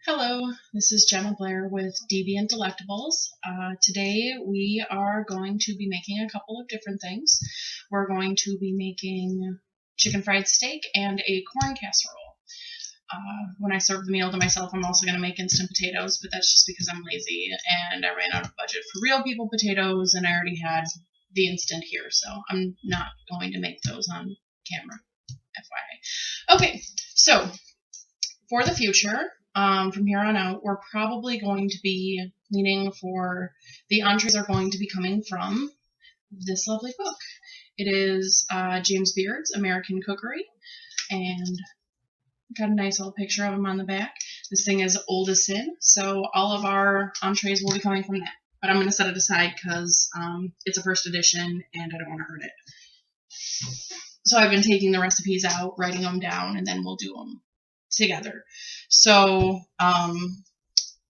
Hello, this is Jenna Blair with Deviant Delectables. Today we are going to be making a couple of different things. We're going to be making chicken fried steak and a corn casserole. When I serve the meal to myself, I'm also going to make instant potatoes, but that's just because I'm lazy and I ran out of budget for real people potatoes and I already had the instant here, so I'm not going to make those on camera, FYI. Okay, so for the future, from here on out, we're probably going to be leaning for the entrees are going to be coming from this lovely book. It is James Beard's American Cookery, and got a nice little picture of him on the back. This thing is old as sin, so all of our entrees will be coming from that. But I'm going to set it aside because it's a first edition and I don't want to hurt it. So I've been taking the recipes out, writing them down, and then we'll do them together. So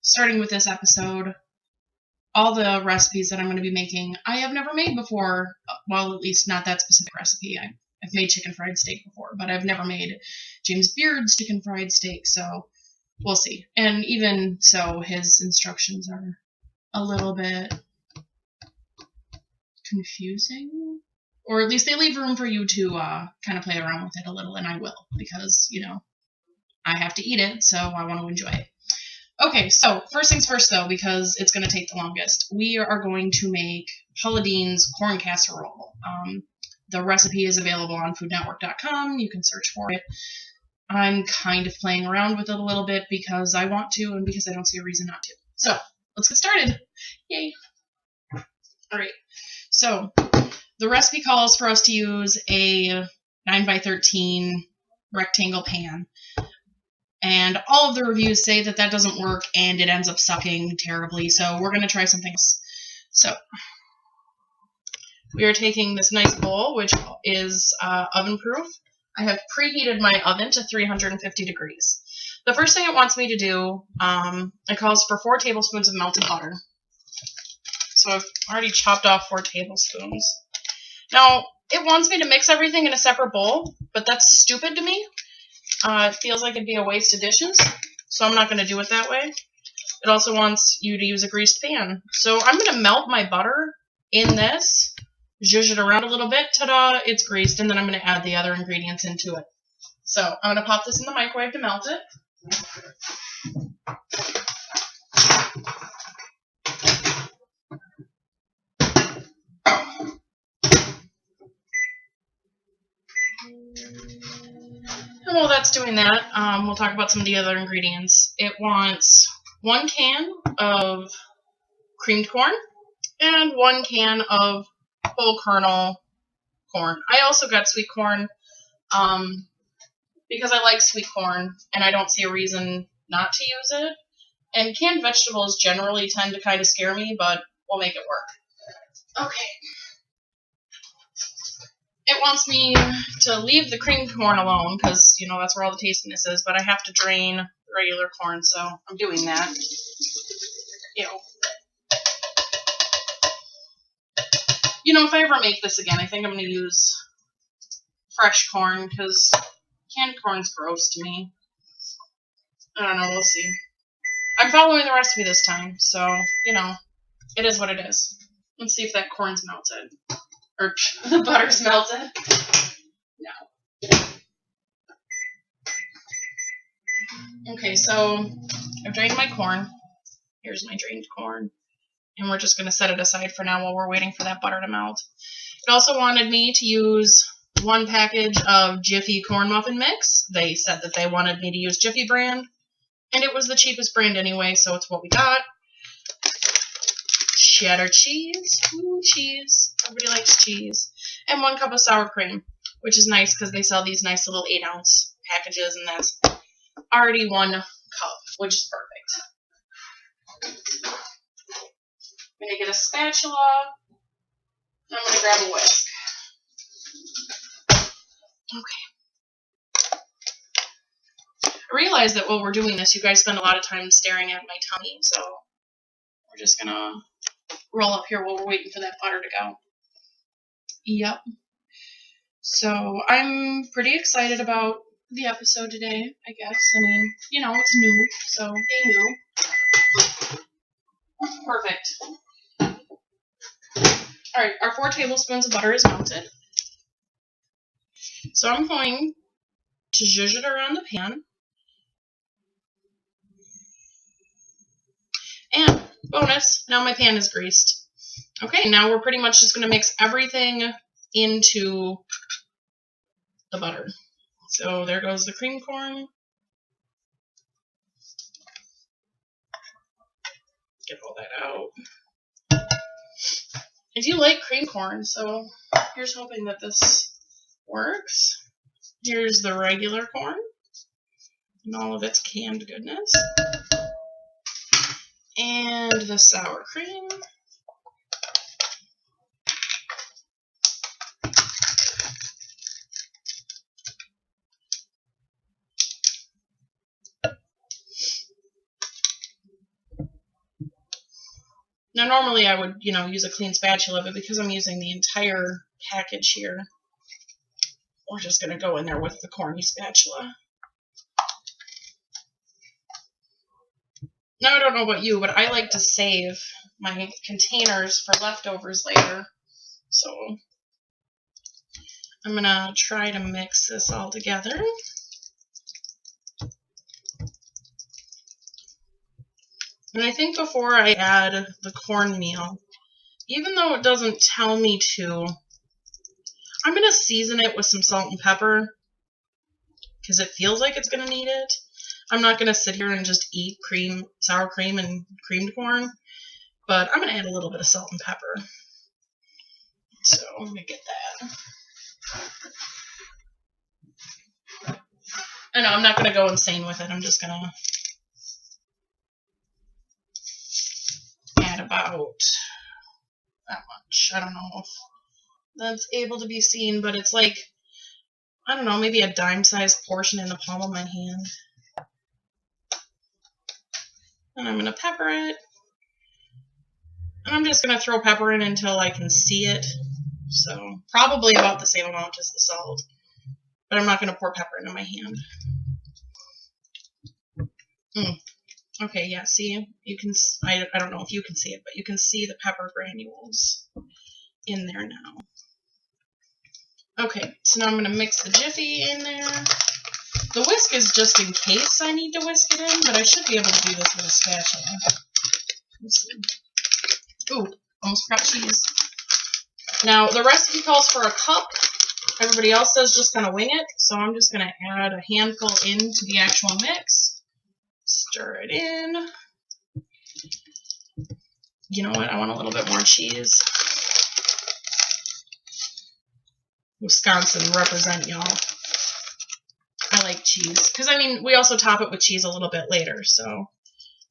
starting with this episode, all the recipes that I'm going to be making I have never made before. Well, at least not that specific recipe. I've made chicken fried steak before, but I've never made James Beard's chicken fried steak, so we'll see. And even so, his instructions are a little bit confusing, or at least they leave room for you to kind of play around with it a little, and I will, because, I have to eat it, so I want to enjoy it. Okay, so first things first, though, because it's going to take the longest. We are going to make Paula Deen's corn casserole. The recipe is available on foodnetwork.com. You can search for it. I'm kind of playing around with it a little bit because I want to and because I don't see a reason not to. So let's get started. Yay. All right. So the recipe calls for us to use a 9x13 rectangle pan. And all of the reviews say that that doesn't work and it ends up sucking terribly. So we're going to try something else. So we are taking this nice bowl, which is oven proof. I have preheated my oven to 350 degrees. The first thing it wants me to do, it calls for 4 tablespoons of melted butter. So I've already chopped off 4 tablespoons. Now, it wants me to mix everything in a separate bowl, but that's stupid to me. It feels like it'd be a waste of dishes, so I'm not going to do it that way. It also wants you to use a greased pan. So I'm going to melt my butter in this, zhuzh it around a little bit, ta-da, it's greased, and then I'm going to add the other ingredients into it. So I'm going to pop this in the microwave to melt it. And while that's doing that, we'll talk about some of the other ingredients. It wants 1 can of creamed corn and 1 can of whole kernel corn. I also got sweet corn because I like sweet corn and I don't see a reason not to use it. And canned vegetables generally tend to kind of scare me, but we'll make it work. Okay. It wants me to leave the creamed corn alone because, that's where all the tastiness is, but I have to drain the regular corn, so I'm doing that. If I ever make this again, I think I'm going to use fresh corn because canned corn's gross to me. I don't know, we'll see. I'm following the recipe this time, so, it is what it is. Let's see if that corn's melted. Or the butter's melted. No. Okay, so I've drained my corn. Here's my drained corn. And we're just going to set it aside for now while we're waiting for that butter to melt. It also wanted me to use 1 package of Jiffy corn muffin mix. They said that they wanted me to use Jiffy brand. And it was the cheapest brand anyway, so it's what we got. Cheddar cheese. Ooh, cheese. Everybody likes cheese. And 1 cup of sour cream, which is nice because they sell these nice little 8-ounce packages, and that's already 1 cup, which is perfect. I'm going to get a spatula. I'm going to grab a whisk. Okay. I realize that while we're doing this, you guys spend a lot of time staring at my tummy, so we're just going to roll up here while we're waiting for that butter to go. Yep. So I'm pretty excited about the episode today, I guess. I mean, you know, it's new, so they knew. Perfect. Alright, our 4 tablespoons of butter is melted. So I'm going to zhuzh it around the pan. And bonus, now my pan is greased. Okay, now we're pretty much just going to mix everything into the butter. So there goes the cream corn. Get all that out. I do like cream corn, so here's hoping that this works. Here's the regular corn and all of its canned goodness. And the sour cream. Now normally I would, use a clean spatula, but because I'm using the entire package here, we're just going to go in there with the corny spatula. Now I don't know about you, but I like to save my containers for leftovers later. So I'm going to try to mix this all together. And I think before I add the cornmeal, even though it doesn't tell me to, I'm going to season it with some salt and pepper because it feels like it's going to need it. I'm not going to sit here and just eat sour cream and creamed corn, but I'm going to add a little bit of salt and pepper. So I'm going to get that. I know, I'm not going to go insane with it. I'm just going to add about that much. I don't know if that's able to be seen, but it's like, I don't know, maybe a dime-sized portion in the palm of my hand. And I'm going to pepper it. And I'm just going to throw pepper in until I can see it. So probably about the same amount as the salt. But I'm not going to pour pepper into my hand. Okay, yeah, see? You can, I don't know if you can see it, but you can see the pepper granules in there now. Okay, so now I'm going to mix the Jiffy in there. The whisk is just in case I need to whisk it in, but I should be able to do this with a spatula. Let's see. Ooh, almost forgot cheese. Now, the recipe calls for a cup. Everybody else says just kind of wing it, so I'm just going to add a handful into the actual mix. Stir it in. You know what? I want a little bit more cheese. Wisconsin, represent y'all. I like cheese. Because, I mean, we also top it with cheese a little bit later, so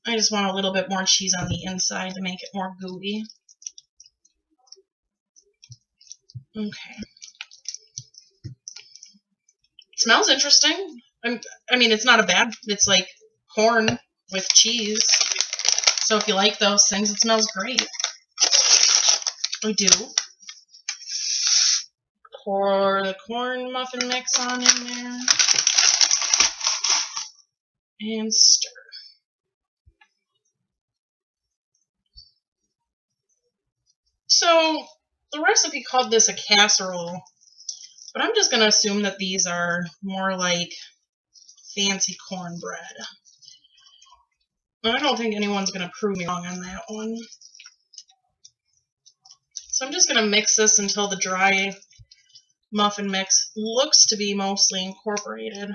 I just want a little bit more cheese on the inside to make it more gooey. Okay. It smells interesting. I mean, it's not a bad, it's like corn with cheese. So if you like those things, it smells great. I do. Pour the corn muffin mix on in there. And stir. So the recipe called this a casserole, but I'm just going to assume that these are more like fancy cornbread. I don't think anyone's going to prove me wrong on that one. So I'm just going to mix this until the dry muffin mix looks to be mostly incorporated.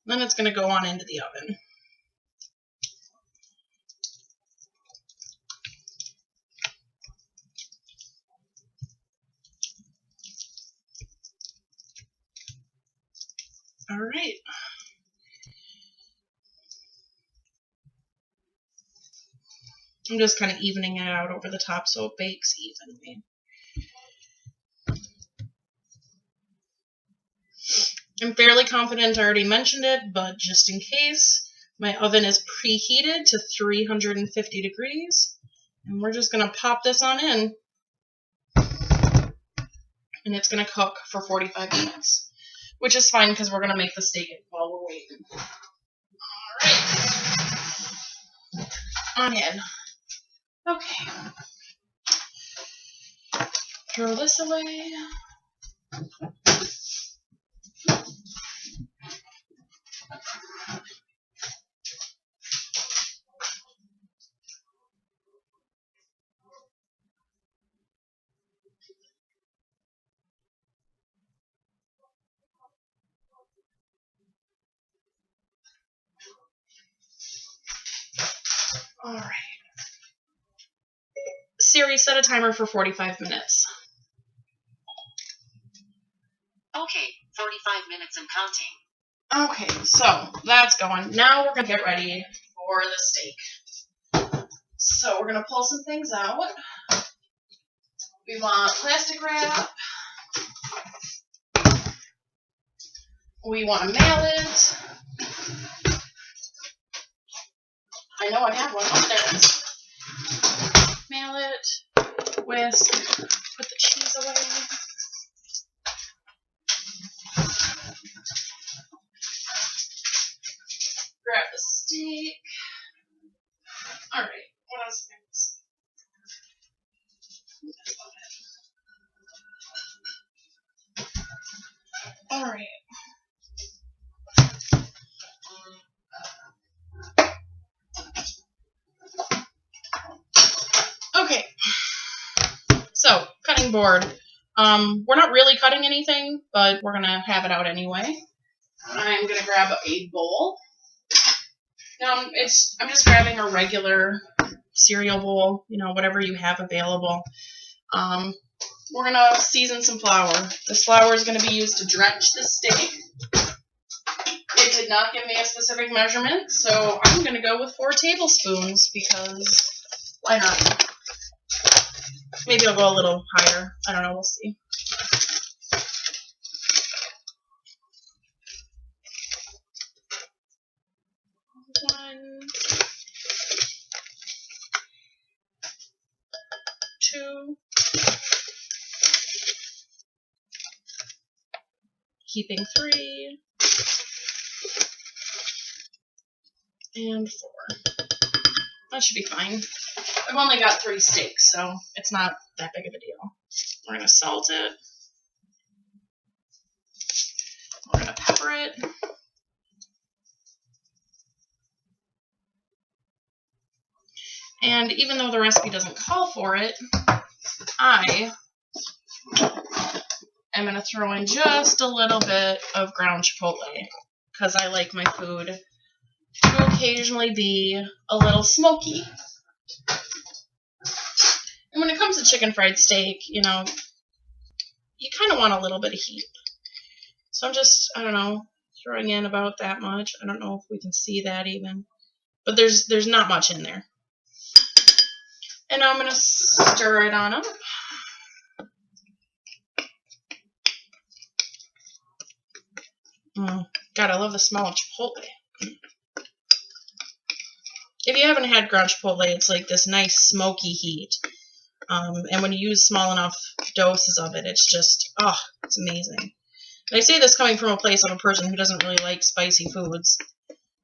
Then it's going to go on into the oven. All right. I'm just kind of evening it out over the top so it bakes evenly. I'm fairly confident I already mentioned it, but just in case, my oven is preheated to 350 degrees. And we're just going to pop this on in. And it's going to cook for 45 minutes. which is fine because we're going to make the steak while we're waiting. All right. On in. Okay. Throw this away. All right. Siri, set a timer for 45 minutes. Okay, 45 minutes and counting. Okay, so that's going. Now we're going to get ready for the steak. So we're going to pull some things out. We want plastic wrap. We want a mallet. I know I have one. Oh, there it is. Mallet, whisk, put the cheese away. Grab the steak. All right, what else next? All right. Okay. So, cutting board. We're not really cutting anything, but we're gonna have it out anyway. I'm gonna grab a bowl. Now, I'm just grabbing a regular cereal bowl, whatever you have available. We're gonna season some flour. This flour is gonna be used to drench the steak. It did not give me a specific measurement, so I'm gonna go with 4 tablespoons because why not? Maybe I'll go a little higher. I don't know. We'll see. One, 2. Keeping 3. And 4. That should be fine. I've only got 3 steaks, so it's not that big of a deal. We're going to salt it. We're going to pepper it. And even though the recipe doesn't call for it, I am going to throw in just a little bit of ground chipotle because I like my food to occasionally be a little smoky. And when it comes to chicken fried steak, you kind of want a little bit of heat. So I'm just, throwing in about that much. I don't know if we can see that even. But there's not much in there. And now I'm going to stir it on up. God, I love the smell of chipotle. If you haven't had ground chipotle, it's like this nice smoky heat. And when you use small enough doses of it, it's just, it's amazing. And I say this coming from a place of a person who doesn't really like spicy foods.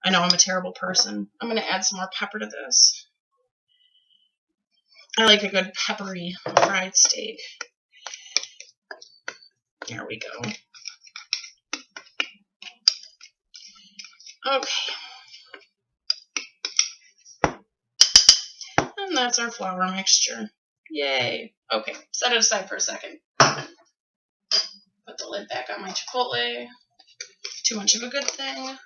I know I'm a terrible person. I'm going to add some more pepper to this. I like a good peppery fried steak. There we go. Okay. And that's our flour mixture. Yay. Okay, set it aside for a second. Put the lid back on my chipotle. Too much of a good thing.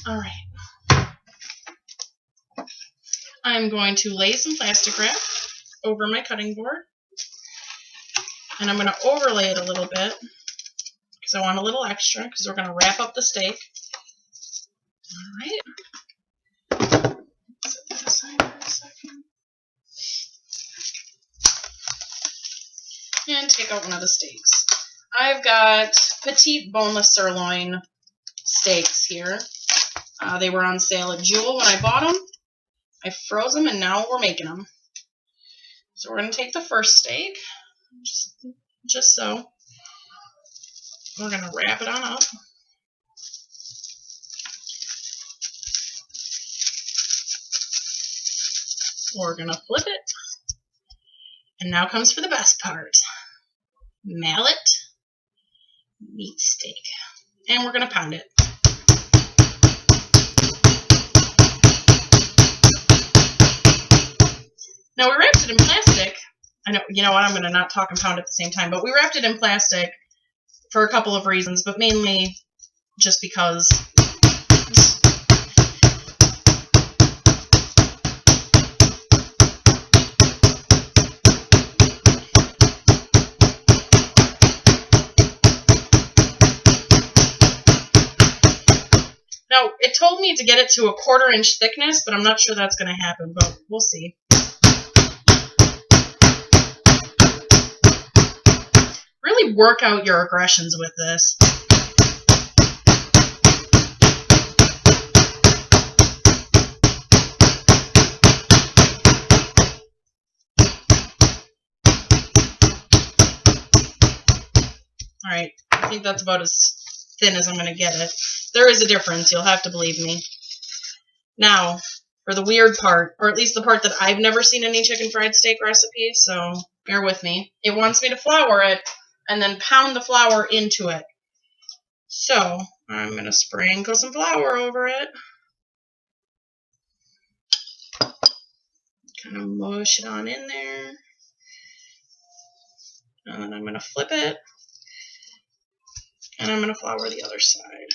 All right. I'm going to lay some plastic wrap over my cutting board. And I'm going to overlay it a little bit because I want a little extra because we're going to wrap up the steak. All right. Set that aside for a second. And take out one of the steaks. I've got petite boneless sirloin steaks here. They were on sale at Jewel when I bought them. I froze them and now we're making them. So we're going to take the first steak. just so. We're going to wrap it on up. We're going to flip it. And now comes for the best part. Mallet meat steak. And we're going to pound it. Now we wrapped it in plastic. I know, you know what, I'm going to not talk and pound at the same time, but we wrapped it in plastic for a couple of reasons, but mainly just because. Now, it told me to get it to a 1/4 inch thickness, but I'm not sure that's going to happen, but we'll see. Really work out your aggressions with this. Alright, I think that's about as thin as I'm going to get it. There is a difference, you'll have to believe me. Now, for the weird part, or at least the part that I've never seen any chicken fried steak recipe, so bear with me. It wants me to flour it and then pound the flour into it. So, I'm going to sprinkle some flour over it. Kind of mush it on in there. And then I'm going to flip it. And I'm going to flour the other side.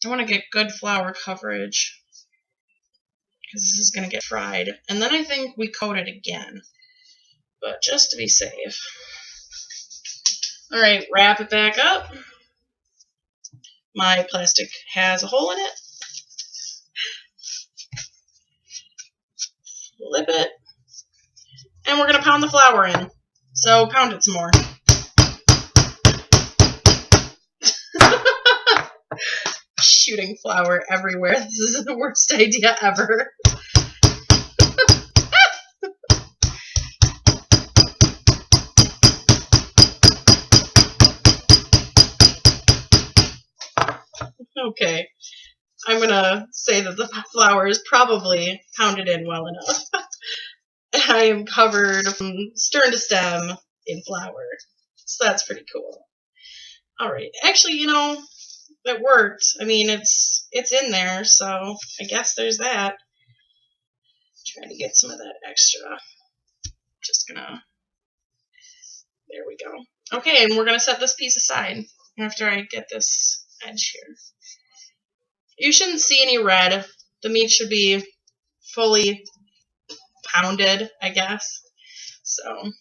I want to get good flour coverage because this is going to get fried. And then I think we coat it again, but just to be safe. Alright, wrap it back up. My plastic has a hole in it. Flip it. And we're going to pound the flour in. So pound it some more. Shooting flour everywhere. This is the worst idea ever. Okay, I'm gonna say that the flour is probably pounded in well enough. I am covered from stern to stem in flour, so that's pretty cool. Alright, actually, you know, it worked. I mean, it's in there, so I guess there's that. Trying to get some of that extra. Just gonna, there we go. Okay, and we're gonna set this piece aside after I get this edge here. You shouldn't see any red. The meat should be fully pounded, I guess. So,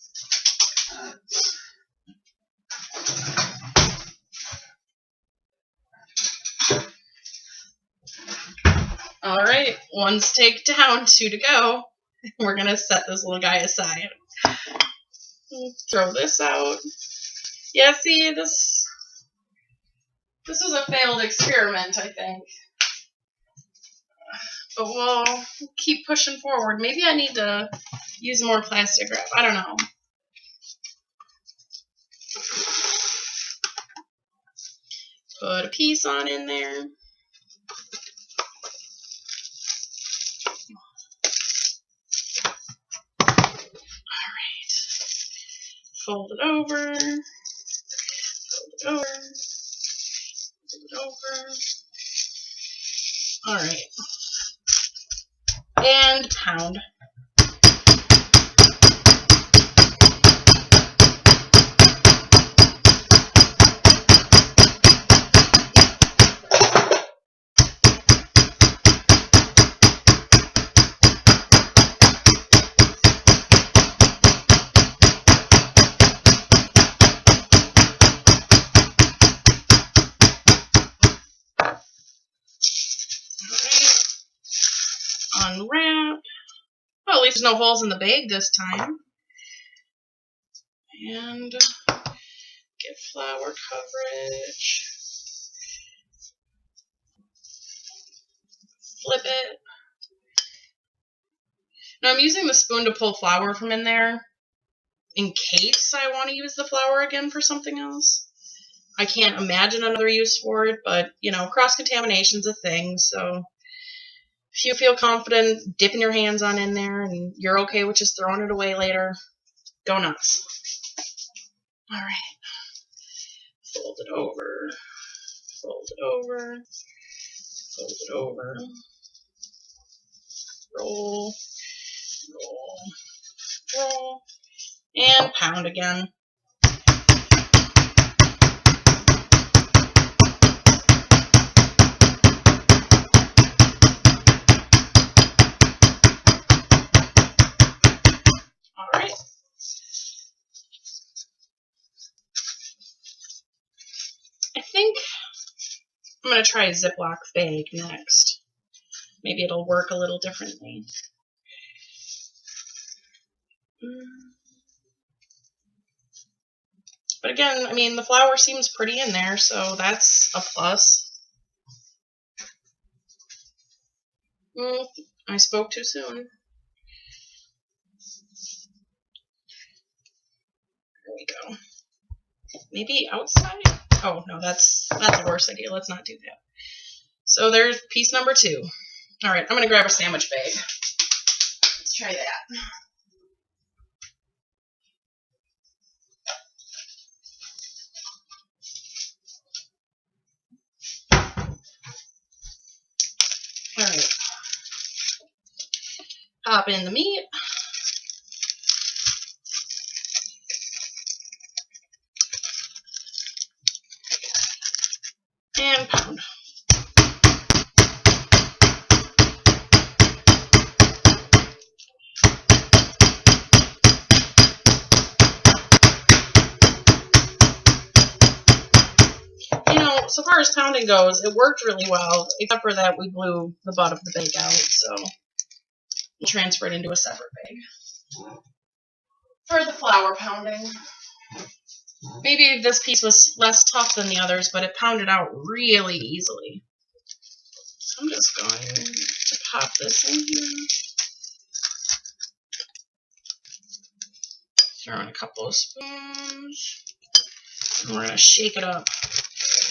alright, 1 steak down, 2 to go. We're going to set this little guy aside. Throw this out. Yeah, see, this was a failed experiment, I think. But we'll keep pushing forward. Maybe I need to use more plastic wrap. I don't know. Put a piece on in there. Alright. Fold it over. Fold it over. Fold it over. Alright. And pound. Unwrap. Well, at least there's no holes in the bag this time. And get flour coverage. flip it. Now I'm using the spoon to pull flour from in there in case I want to use the flour again for something else. I can't imagine another use for it, but, you know, cross-contamination's a thing, so if you feel confident dipping your hands on in there and you're okay with just throwing it away later, go nuts. All right. Fold it over, fold it over, fold it over, roll, roll, roll, and pound again. All right. I think I'm going to try a Ziploc bag next. Maybe it'll work a little differently. But again, I mean, the flour seems pretty in there, so that's a plus. I spoke too soon. There we go. Maybe outside? Oh, no, that's a worse idea. Let's not do that. So there's piece number 2. All right, I'm going to grab a sandwich bag. Let's try that. All right. Pop in the meat. And pound. You know, so far as pounding goes, it worked really well, except for that we blew the butt of the bag out, so we'll transfer it into a separate bag. For the flour pounding, maybe this piece was less tough than the others, but it pounded out really easily. So I'm just going to pop this in here. Throw in a couple of spoons. And we're going to shake it up.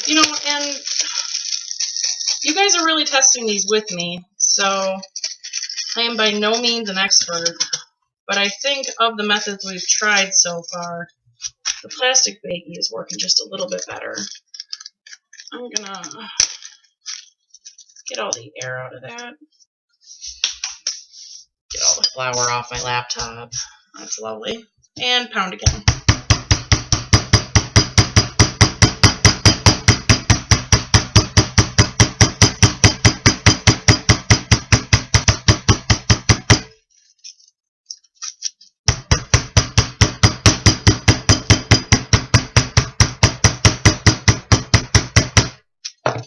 You know, and you guys are really testing these with me, so I am by no means an expert, but I think of the methods we've tried so far, the plastic baking is working just a little bit better. I'm gonna get all the air out of that. Get all the flour off my laptop. That's lovely. And pound again.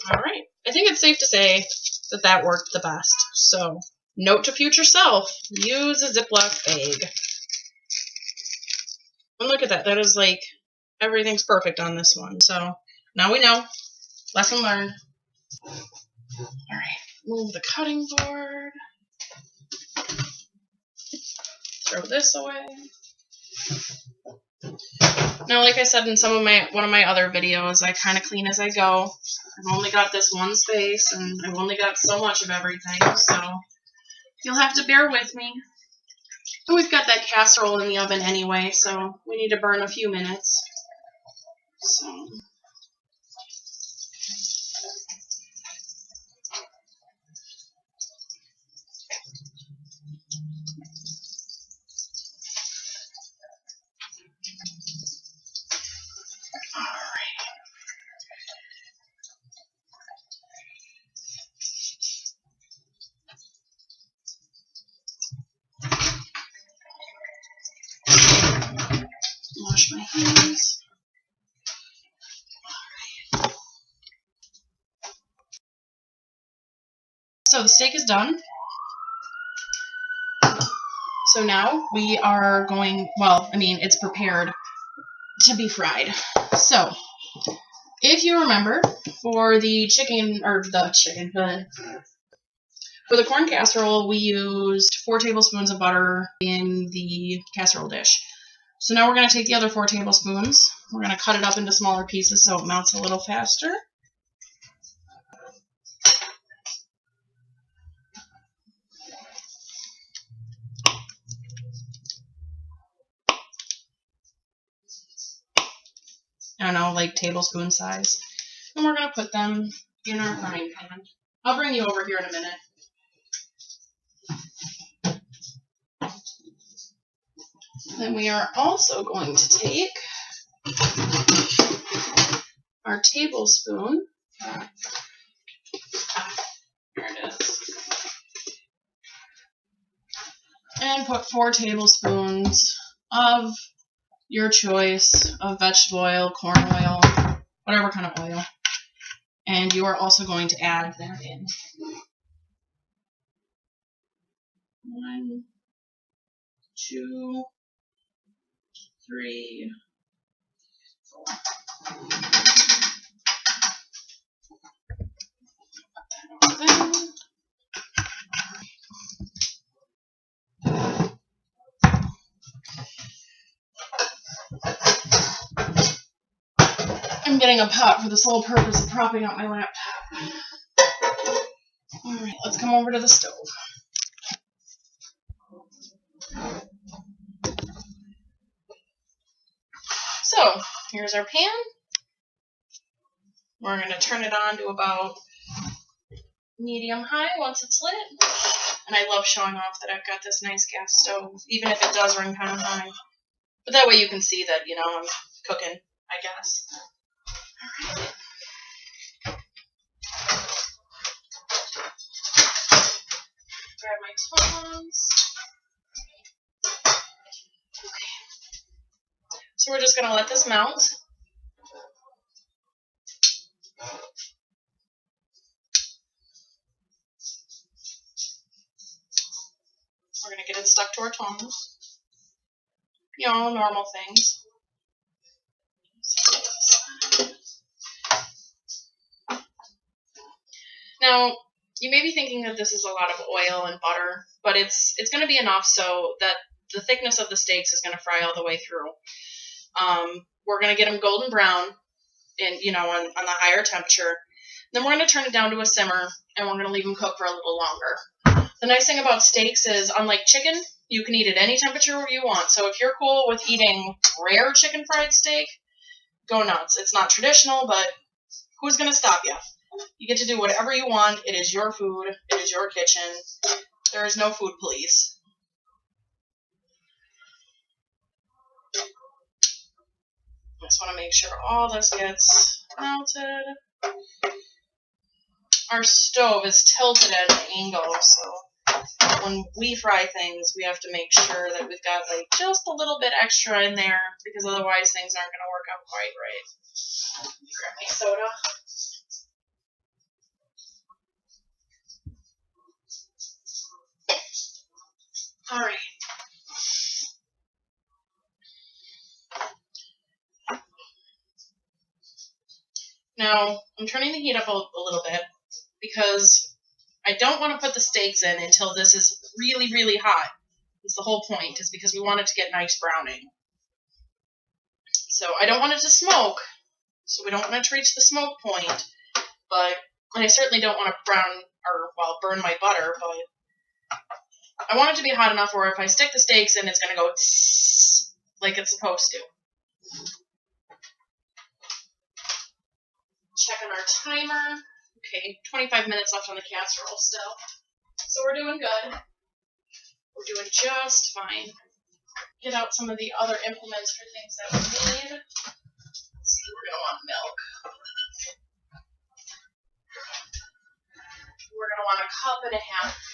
Alright, I think it's safe to say that that worked the best. So, note to future self, use a Ziploc bag. And look at that, that is like, everything's perfect on this one. So, now we know. Lesson learned. Alright, move the cutting board. Throw this away. Now, like I said in one of my other videos, I kind of clean as I go. I've only got this one space, and I've only got so much of everything, so you'll have to bear with me. And we've got that casserole in the oven anyway, so we need to burn a few minutes. So. Wash my hands. So the steak is done. So now we are going, well, I mean, it's prepared to be fried. So, if you remember, for the For the corn casserole, we used 4 tablespoons of butter in the casserole dish. So now we're going to take the other 4 tablespoons. We're going to cut it up into smaller pieces so it melts a little faster. I don't know, like tablespoon size. And we're going to put them in our frying pan. I'll bring you over here in a minute. Then we are also going to take our tablespoon. There it is. And put 4 tablespoons of your choice of vegetable oil, corn oil, whatever kind of oil. And you are also going to add that in. 1, 2, 3, 4. I'm getting a pot for the sole purpose of propping up my laptop. Alright, let's come over to the stove. So, here's our pan. We're going to turn it on to about medium-high once it's lit. And I love showing off that I've got this nice gas stove, even if it does run kind of high. But that way you can see that, you know, I'm cooking, I guess. Alright. Grab my tongs. Okay. So we're just going to let this melt. We're going to get it stuck to our tongs. You know, normal things. Now, you may be thinking that this is a lot of oil and butter, but it's going to be enough so that the thickness of the steaks is going to fry all the way through. We're going to get them golden brown, and you know, on the higher temperature. Then we're going to turn it down to a simmer, and we're going to leave them cook for a little longer. The nice thing about steaks is, unlike chicken, you can eat at any temperature you want. So if you're cool with eating rare chicken fried steak, go nuts. It's not traditional, but who's going to stop you? You get to do whatever you want. It is your food. It is your kitchen. There is no food police. I just want to make sure all this gets melted. Our stove is tilted at an angle, so when we fry things, we have to make sure that we've got like just a little bit extra in there, because otherwise things aren't going to work out quite right. Let me grab my soda. All right. Now, I'm turning the heat up a little bit because I don't want to put the steaks in until this is really, really hot. That's the whole point, is because we want it to get nice browning. So I don't want it to smoke, so we don't want it to reach the smoke point, but I certainly don't want to burn my butter, but I want it to be hot enough where if I stick the steaks in, it's going to go tss, like it's supposed to. Checking our timer. Okay, 25 minutes left on the casserole still. So we're doing good. We're doing just fine. Get out some of the other implements for things that we need. Let's see, we're going to want milk. We're going to want 1.5 cups.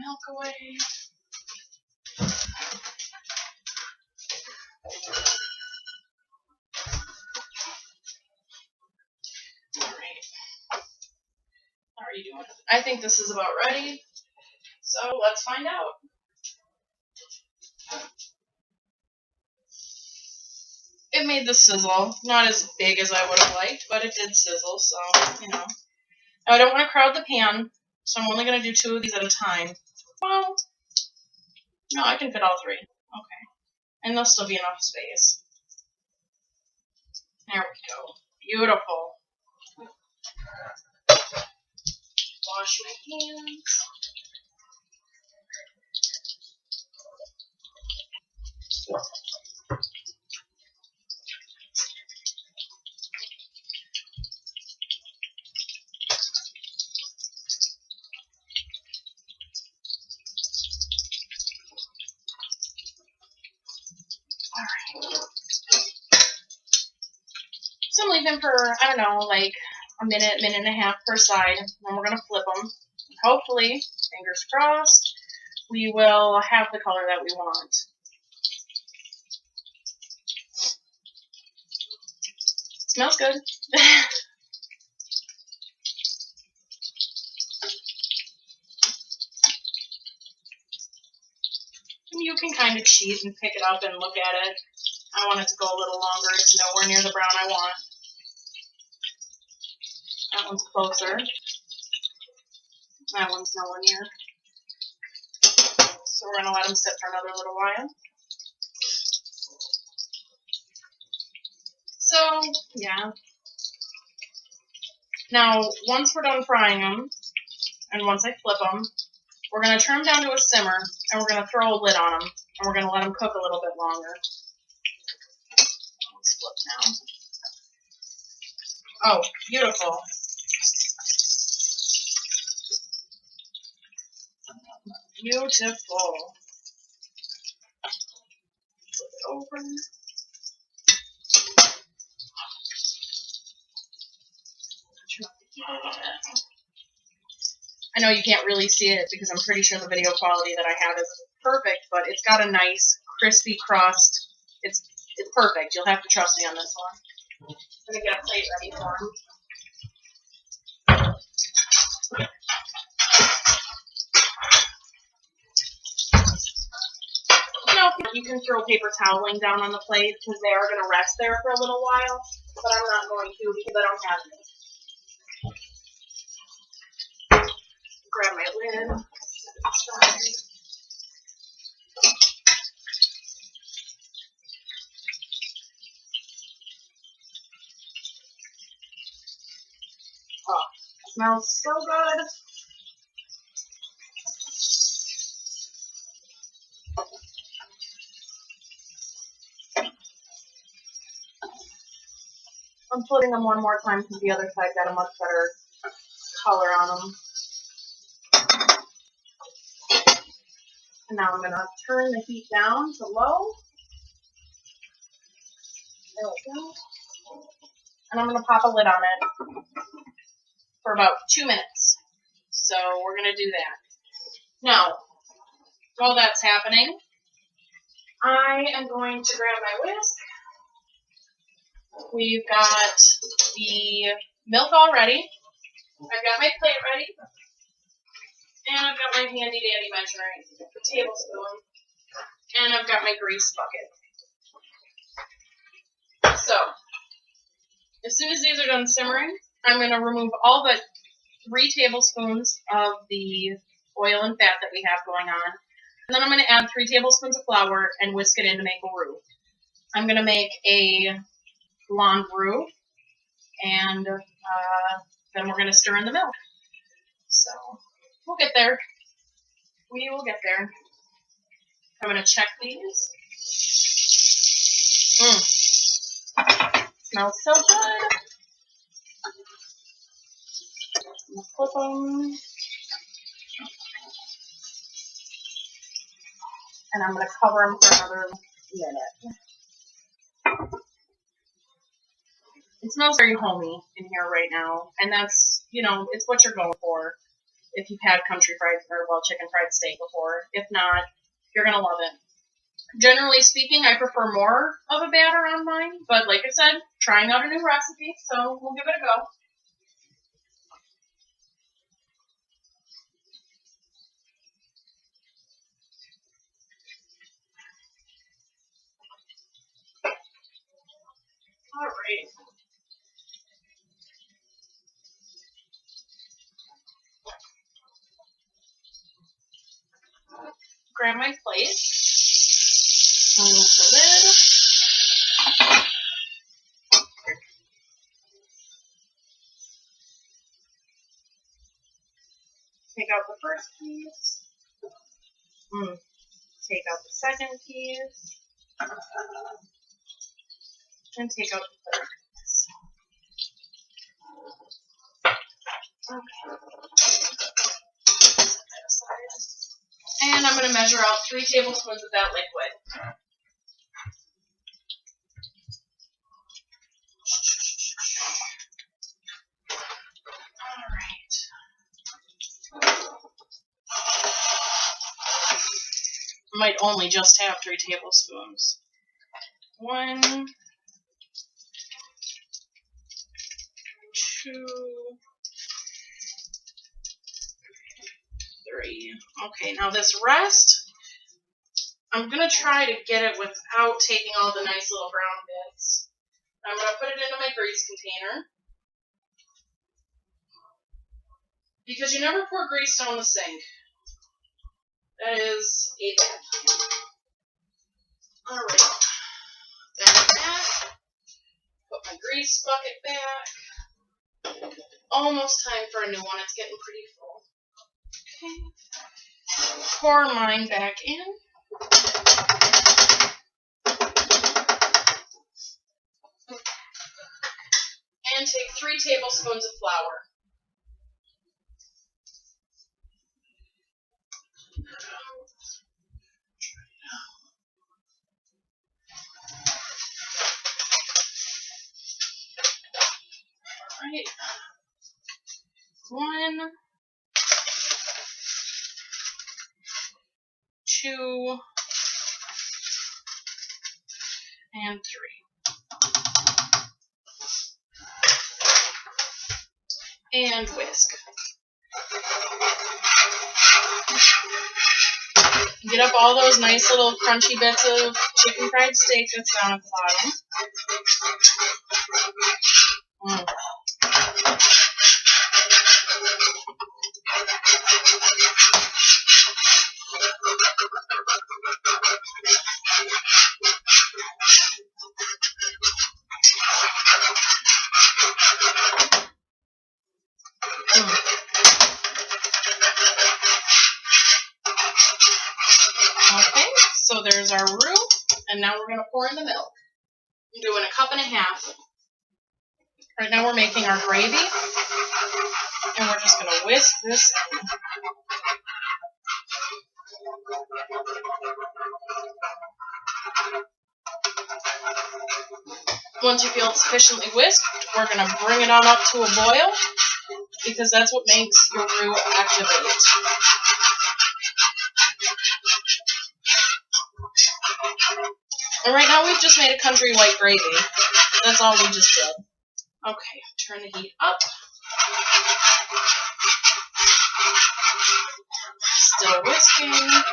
milk away. Alright. How are you doing? I think this is about ready. So let's find out. It made the sizzle. Not as big as I would have liked, but it did sizzle, so, you know. Now, I don't want to crowd the pan, so I'm only going to do 2 of these at a time. Well, no, I can fit all 3. Okay. And there'll still be enough space. There we go. Beautiful. Wash my hands. So I'm leaving for, I don't know, like a minute, minute and a half per side. Then we're going to flip them. Hopefully, fingers crossed, we will have the color that we want. Smells good. You can kind of cheat and pick it up and look at it. I want it to go a little longer. It's nowhere near the brown I want. That one's closer. That one's nowhere near. So we're going to let them sit for another little while. So, yeah. Now, once we're done frying them, and once I flip them, we're going to turn them down to a simmer, and we're going to throw a lid on them, and we're going to let them cook a little bit longer. Let's flip now. Oh, beautiful. Beautiful. Flip it over. I know you can't really see it because I'm pretty sure the video quality that I have is perfect, but it's got a nice crispy crust. It's perfect. You'll have to trust me on this one. I'm going to get a plate ready for them. You can throw paper toweling down on the plate because they are going to rest there for a little while, but I'm not going to because I don't have any. Grab my lid. Oh, smells so good. I'm flipping them one more time because the other side got a much better color on them. And now I'm going to turn the heat down to low. There we go. And I'm going to pop a lid on it for about 2 minutes. So we're going to do that. Now, while that's happening, I am going to grab my whisk. We've got the milk all ready. I've got my plate ready. And I've got my handy dandy measuring tablespoon. And I've got my grease bucket. So, as soon as these are done simmering, I'm going to remove all but 3 tablespoons of the oil and fat that we have going on. And then I'm going to add 3 tablespoons of flour and whisk it in to make a roux. I'm going to make a blonde roux, and then we're going to stir in the milk. So, we'll get there. We will get there. I'm going to check these. Smells so good. Flip them. And I'm going to cover them for another minute. It smells very homey in here right now. And that's, you know, it's what you're going for. if you've had chicken fried steak before. If not, you're going to love it. Generally speaking, I prefer more of a batter on mine, but like I said, trying out a new recipe, so we'll give it a go. All right. Grab my plate, remove the lid. Take out the first piece. Take out the second piece. And take out the third piece. Okay. Set that aside. And I'm going to measure out 3 tablespoons of that liquid. Might only just have 3 tablespoons. 1, 2, 3. Okay, now this rest, I'm going to try to get it without taking all the nice little brown bits. I'm going to put it into my grease container. Because you never pour grease down the sink. That is a bad plan. Alright. That's that. Put my grease bucket back. Almost time for a new one. It's getting pretty full. Okay. Pour mine back in. And take 3 tablespoons of flour. Alright. 1, 2, and 3. And whisk. Get up all those nice little crunchy bits of chicken fried steak that's down at the bottom. Okay, so there's our roux, and now we're going to pour in the milk. I'm doing 1.5 cups. Right now we're making our gravy, and we're just going to whisk this in. Once you feel it's sufficiently whisked, we're going to bring it on up to a boil, because that's what makes your roux activate. And right now we've just made a country white gravy. That's all we just did. Okay, turn the heat up. Still whisking.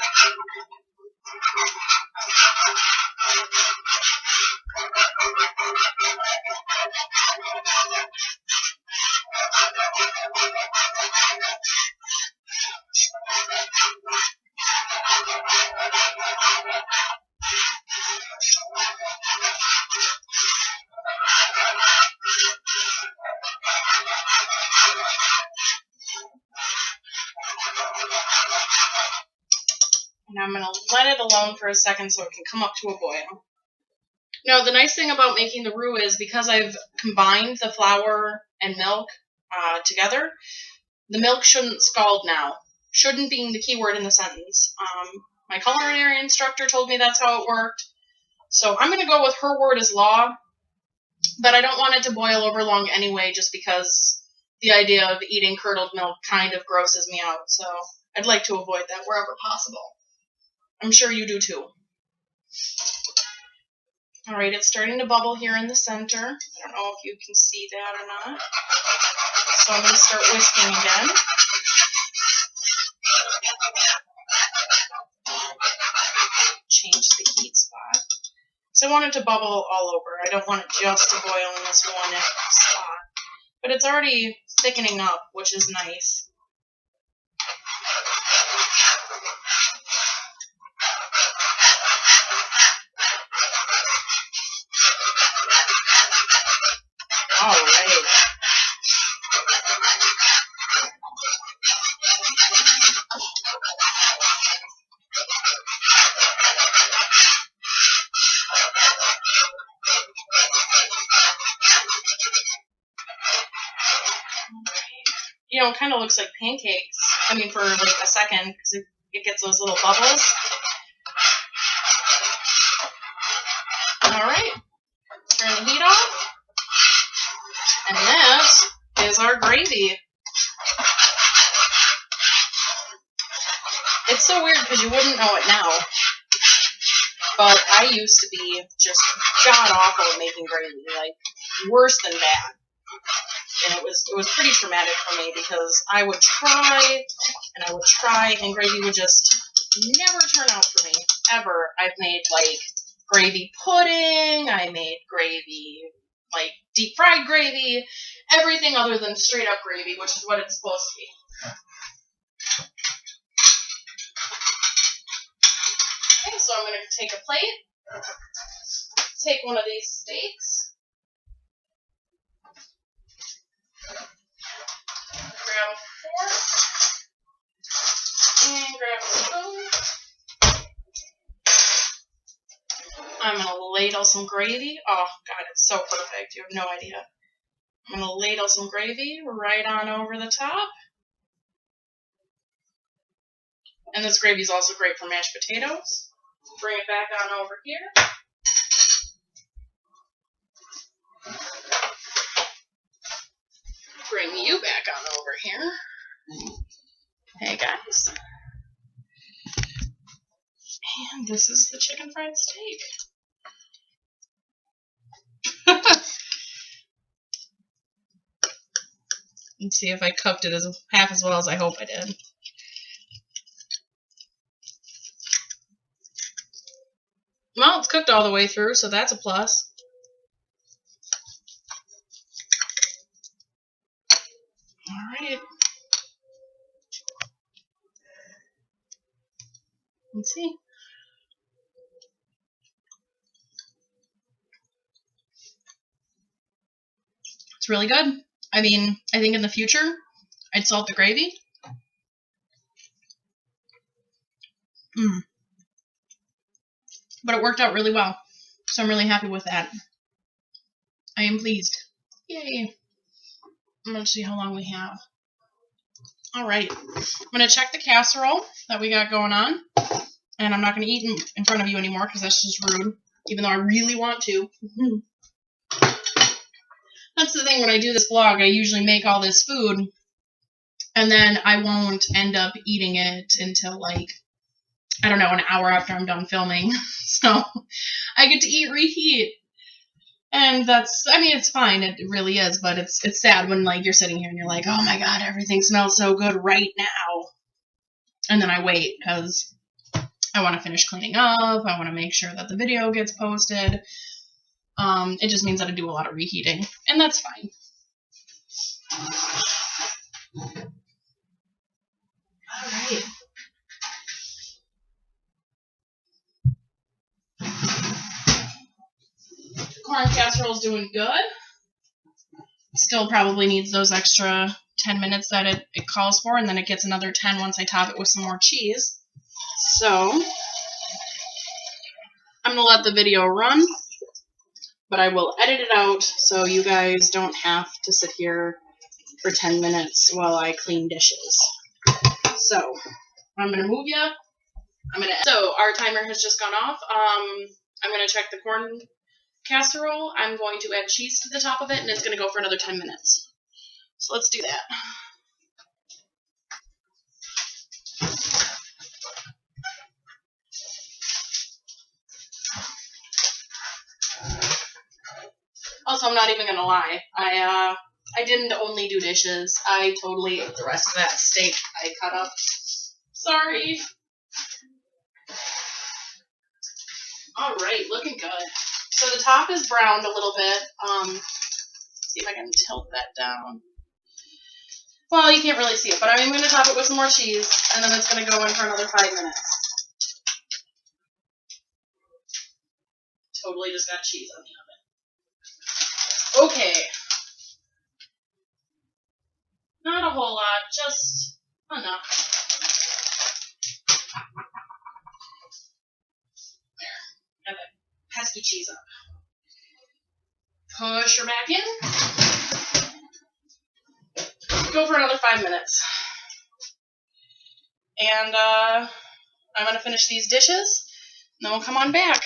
And I'm going to let it alone for a second so it can come up to a boil. Now, the nice thing about making the roux is because I've combined the flour and milk together, the milk shouldn't scald now. Shouldn't being the key word in the sentence. My culinary instructor told me that's how it worked. So I'm going to go with her word as law, but I don't want it to boil over long anyway just because the idea of eating curdled milk kind of grosses me out, so I'd like to avoid that wherever possible. I'm sure you do too. Alright, it's starting to bubble here in the center. I don't know if you can see that or not. So I'm going to start whisking again. Change the heat spot. So I want it to bubble all over. I don't want it just to boil in this one spot. But it's already thickening up, which is nice. All right. You know, it kind of looks like pancakes. I mean, for like a second, because it gets those little bubbles. All right. Turn the heat off. And this is our gravy. It's so weird because you wouldn't know it now. But I used to be just god-awful at making gravy. Like, worse than bad. And it was pretty traumatic for me because I would try, and gravy would just never turn out for me, ever. I've made, like, gravy pudding, I made gravy, like, deep-fried gravy, everything other than straight-up gravy, which is what it's supposed to be. Okay, so I'm going to take a plate, take one of these steaks, grab a fork, and grab a spoon. I'm going to ladle some gravy. Oh, God, it's so perfect. You have no idea. I'm going to ladle some gravy right on over the top. And this gravy is also great for mashed potatoes. Bring it back on over here. Bring you back on over here. Hey, guys. And this is the chicken fried steak. Let's see if I cooked it half as well as I hope I did. Well, it's cooked all the way through, so that's a plus. All right. Let's see. It's really good. I mean, I think in the future, I'd salt the gravy. But it worked out really well. So I'm really happy with that. I am pleased. Yay. I'm going to see how long we have. All right. I'm going to check the casserole that we got going on. And I'm not going to eat in front of you anymore because that's just rude, even though I really want to. That's the thing, when I do this vlog, I usually make all this food, and then I won't end up eating it until, like, I don't know, an hour after I'm done filming. So I get to eat, reheat. And that's, I mean, it's fine, it really is, but it's sad when, like, you're sitting here and you're like, oh my god, everything smells so good right now. And then I wait, because I want to finish cleaning up, I want to make sure that the video gets posted. It just means that I do a lot of reheating, and that's fine. All right. The corn casserole is doing good. Still probably needs those extra 10 minutes that it calls for, and then it gets another 10 once I top it with some more cheese. So I'm going to let the video run, but I will edit it out so you guys don't have to sit here for 10 minutes while I clean dishes. So I'm going to move you. So our timer has just gone off. I'm going to check the corn casserole. I'm going to add cheese to the top of it, and it's going to go for another 10 minutes. So let's do that. Also, I'm not even gonna lie. I didn't only do dishes. I totally ate the rest of that steak I cut up. Sorry. All right, looking good. So the top is browned a little bit. See if I can tilt that down. Well, you can't really see it, but I'm going to top it with some more cheese, and then it's going to go in for another 5 minutes. Totally just got cheese on the oven. Okay. Not a whole lot, just enough. There. Got that pesky cheese up. Push her back in. Go for another 5 minutes. And I'm going to finish these dishes, and then we'll come on back.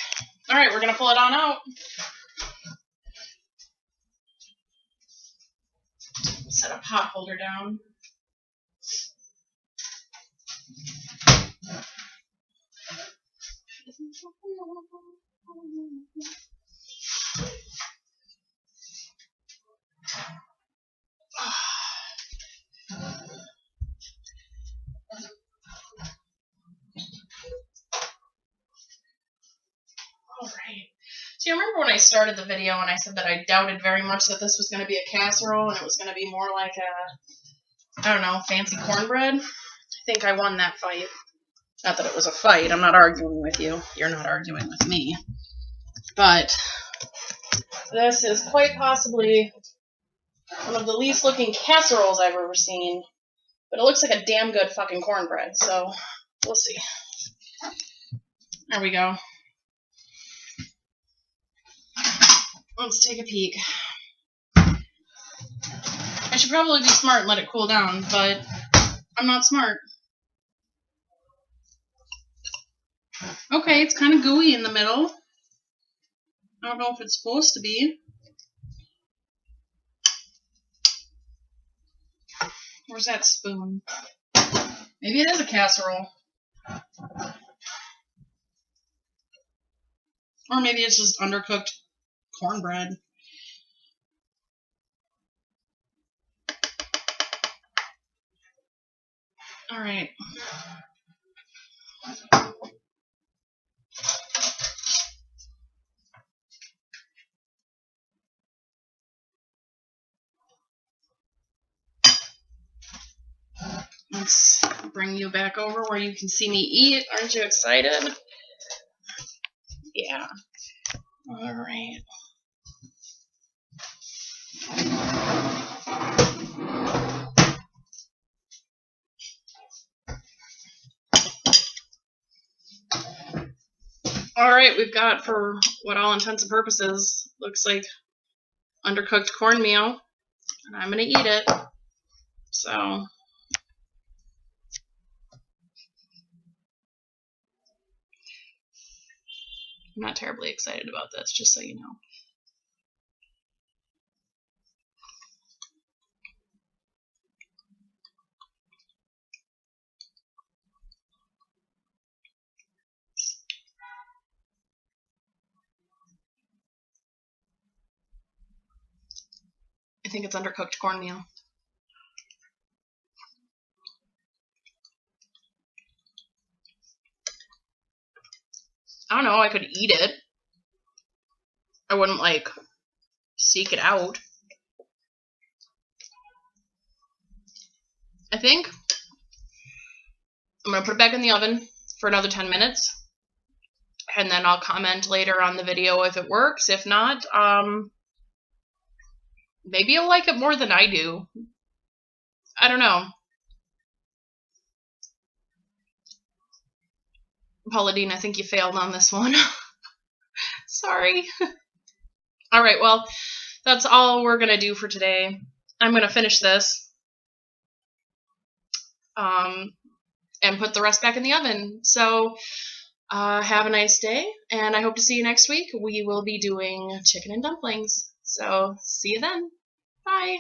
All right, we're going to pull it on out. Set a pot holder down. Alright. So you remember when I started the video and I said that I doubted very much that this was going to be a casserole and it was going to be more like a, I don't know, fancy cornbread? I think I won that fight. Not that it was a fight. I'm not arguing with you. You're not arguing with me. But this is quite possibly one of the least looking casseroles I've ever seen. But it looks like a damn good fucking cornbread, so we'll see. There we go. Let's take a peek. I should probably be smart and let it cool down, but I'm not smart. Okay, it's kind of gooey in the middle. I don't know if it's supposed to be. Where's that spoon? Maybe it is a casserole. Or maybe it's just undercooked cornbread. All right. Let's bring you back over where you can see me eat. Aren't you excited? Yeah. All right. All right, we've got, for what all intents and purposes, looks like undercooked cornmeal, and I'm gonna eat it. So I'm not terribly excited about this, just so you know. I think it's undercooked cornmeal. I don't know, I could eat it. I wouldn't, like, seek it out. I think I'm going to put it back in the oven for another 10 minutes. And then I'll comment later on the video if it works. If not, maybe you'll like it more than I do. I don't know. Pauladine, I think you failed on this one. Sorry. All right, well, that's all we're going to do for today. I'm going to finish this and put the rest back in the oven. So have a nice day, and I hope to see you next week. We will be doing chicken and dumplings. So see you then. Bye.